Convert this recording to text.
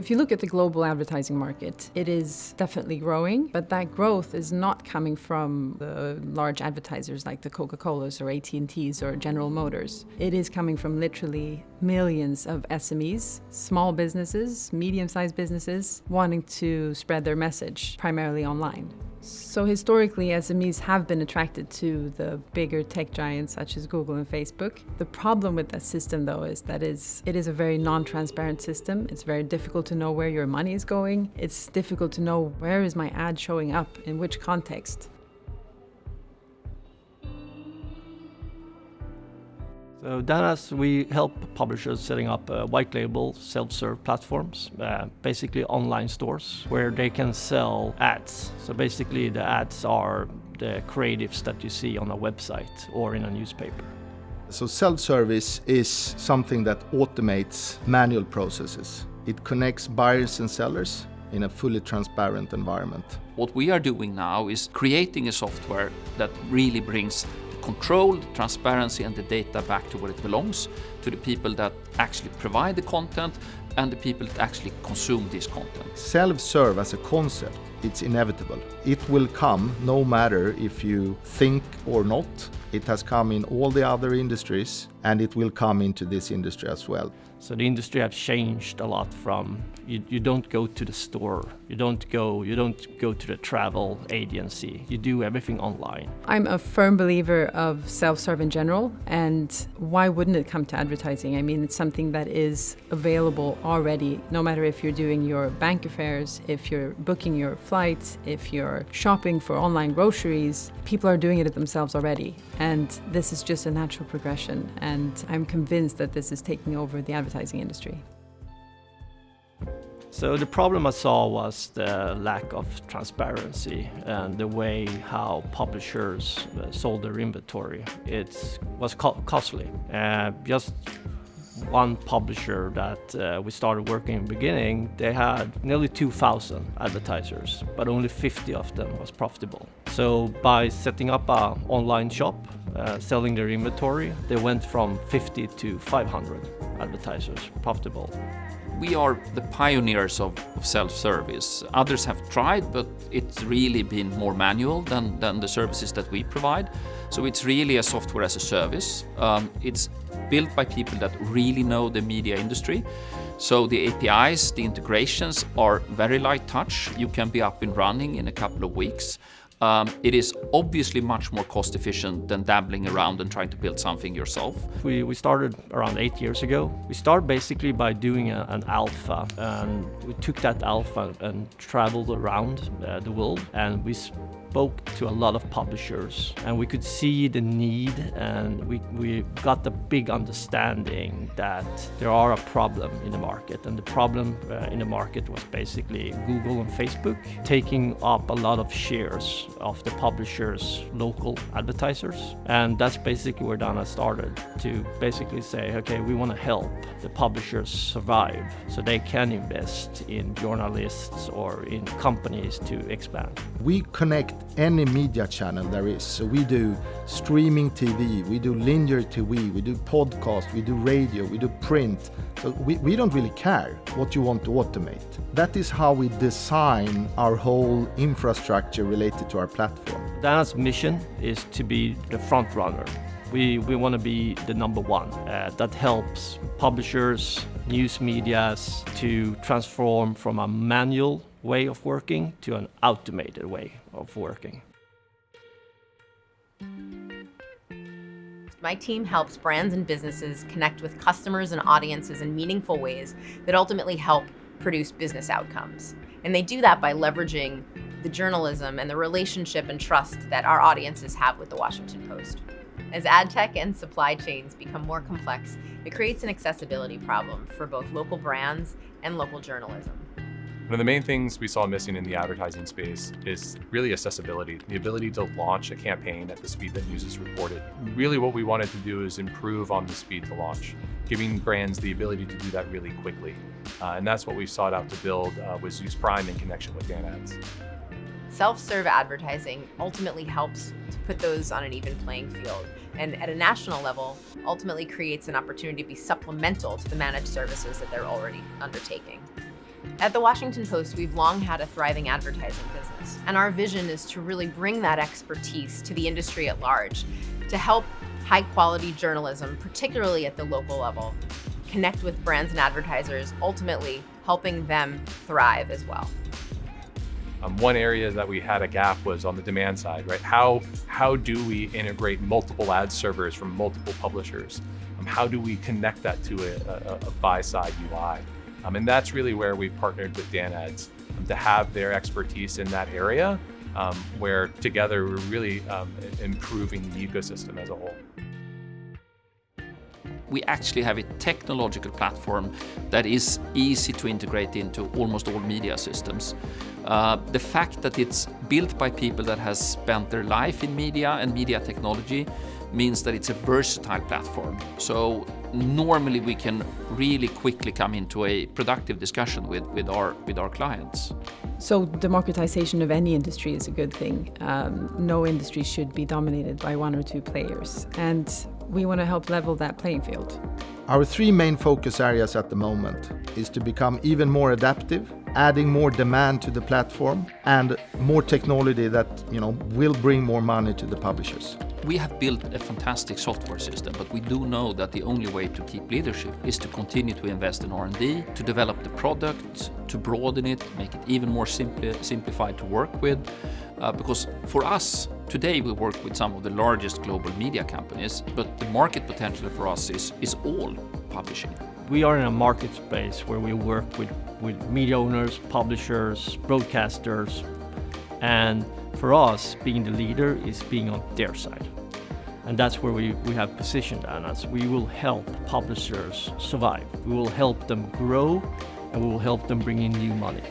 If you look at the global advertising market, it is definitely growing, but that growth is not coming from the large advertisers like the Coca-Colas or AT&Ts or General Motors. It is coming from literally millions of SMEs, small businesses, medium-sized businesses, wanting to spread their message, primarily online. So historically, SMEs have been attracted to the bigger tech giants such as Google and Facebook. The problem with that system, though, is that it is a very non-transparent system. It's very difficult to know where your money is going. It's difficult to know where is my ad showing up, in which context. So Danas, we help publishers setting up white label self-serve platforms, basically online stores where they can sell ads. So basically the ads are the creatives that you see on a website or in a newspaper. So self-service is something that automates manual processes. It connects buyers and sellers in a fully transparent environment. What we are doing now is creating a software that really brings control, the transparency and the data back to where it belongs, to the people that actually provide the content and the people that actually consume this content. Self-serve as a concept, it's inevitable. It will come no matter if you think or not. It has come in all the other industries and it will come into this industry as well. So the industry has changed a lot from you don't go to the store, you don't go to the travel agency, you do everything online. I'm a firm believer of self-serve in general, and why wouldn't it come to advertising? I mean, it's something that is available already, no matter if you're doing your bank affairs, if you're booking your flights, if you're shopping for online groceries, people are doing it themselves already. And this is just a natural progression, and I'm convinced that this is taking over the advertising industry. So the problem I saw was the lack of transparency and the way how publishers sold their inventory. It was costly. Just one publisher that we started working in the beginning, they had nearly 2,000 advertisers, but only 50 of them was profitable. So by setting up an online shop, selling their inventory, they went from 50 to 500 advertisers profitable. We are the pioneers of self-service. Others have tried, but it's really been more manual than the services that we provide. So it's really a software as a service. It's built by people that really know the media industry. So the APIs, the integrations are very light touch. You can be up and running in a couple of weeks. It is obviously much more cost efficient than dabbling around and trying to build something yourself. We started around 8 years ago. We started basically by doing an alpha, and we took that alpha and traveled around the world, and we spoke to a lot of publishers, and we could see the need, and we got the big understanding that there are a problem in the market, and the problem in the market was basically Google and Facebook taking up a lot of shares of the publishers' local advertisers. And that's basically where Dana started, to basically say, okay, we want to help the publishers survive so they can invest in journalists or in companies to expand. We connect any media channel there is. So we do streaming TV, we do linear TV, we do podcast, we do radio, we do print. So we don't really care what you want to automate. That is how we design our whole infrastructure related to our platform. Dana's mission is to be the front runner. We want to be the number one that helps publishers, news medias to transform from a manual way of working to an automated way of working. My team helps brands and businesses connect with customers and audiences in meaningful ways that ultimately help produce business outcomes. And they do that by leveraging the journalism and the relationship and trust that our audiences have with the Washington Post. As ad tech and supply chains become more complex, it creates an accessibility problem for both local brands and local journalism. One of the main things we saw missing in the advertising space is really accessibility, the ability to launch a campaign at the speed that users report it. Really what we wanted to do is improve on the speed to launch, giving brands the ability to do that really quickly. And that's what we sought out to build with Zeus Prime in connection with DanAds. Self-serve advertising ultimately helps to put those on an even playing field, and at a national level, ultimately creates an opportunity to be supplemental to the managed services that they're already undertaking. At the Washington Post, we've long had a thriving advertising business, and our vision is to really bring that expertise to the industry at large, to help high-quality journalism, particularly at the local level, connect with brands and advertisers, ultimately helping them thrive as well. One area that we had a gap was on the demand side, right? How do we integrate multiple ad servers from multiple publishers? How do we connect that to a buy-side UI? And that's really where we've partnered with Dan Ads to have their expertise in that area, where together we're really improving the ecosystem as a whole. We actually have a technological platform that is easy to integrate into almost all media systems. The fact that it's built by people that has spent their life in media and media technology means that it's a versatile platform. So normally we can really quickly come into a productive discussion with our clients. So democratization of any industry is a good thing. No industry should be dominated by one or two players. And we want to help level that playing field. Our three main focus areas at the moment is to become even more adaptive, adding more demand to the platform, and more technology that will bring more money to the publishers. We have built a fantastic software system, but we do know that the only way to keep leadership is to continue to invest in R&D, to develop the product, to broaden it, make it even more simplified to work with. Because for us, today we work with some of the largest global media companies, but the market potential for us is all publishing. We are in a market space where we work with media owners, publishers, broadcasters, and for us, being the leader is being on their side. And that's where we have positioned us. We will help publishers survive. We will help them grow, and we will help them bring in new money.